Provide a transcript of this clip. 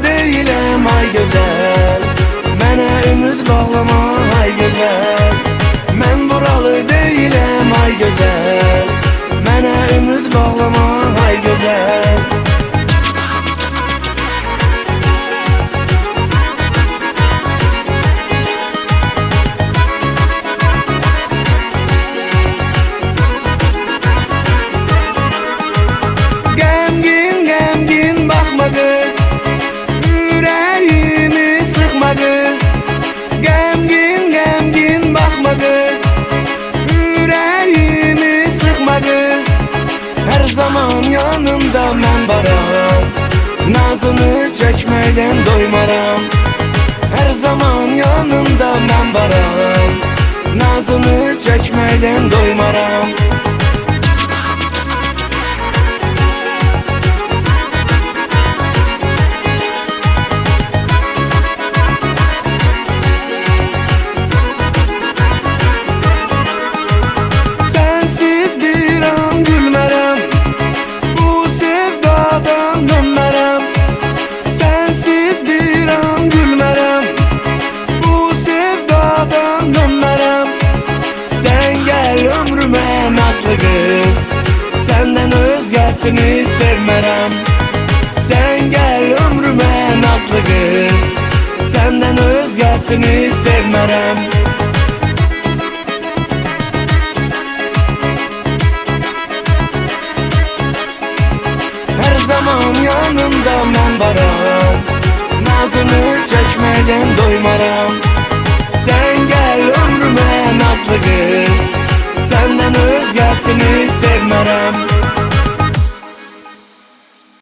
deyiləm ay gözəl, mənə ümid bağlama ay gözəl. Mən buralı deyiləm ay gözəl, mənə ümid bağlama ay gözəl. Qəmgin baxma qız, ürəyimi sıxma qız. Qəmgin baxma qız, ürəyimi sıxma qız. Hər zaman yanında mən varam, nazını çəkməkdən doymaram. Hər zaman yanında mən varam, nazını çəkməkdən doymaram. Sensiz bir an gülmərəm, bu sevdadan dönmərəm. Sensiz bir an gülmərəm, bu sevdadan dönmərəm. Sen gəl ömrümə nazlı qız, səndən özgəsini sevmərəm. Sen gəl ömrümə nazlı qız, səndən özgəsini sevmərəm. Her zaman yanında mən varam, nazını çəkməkdən doymaram. Sen gəl ömrümə nazlı qız, səndən özgəsini sevmərəm.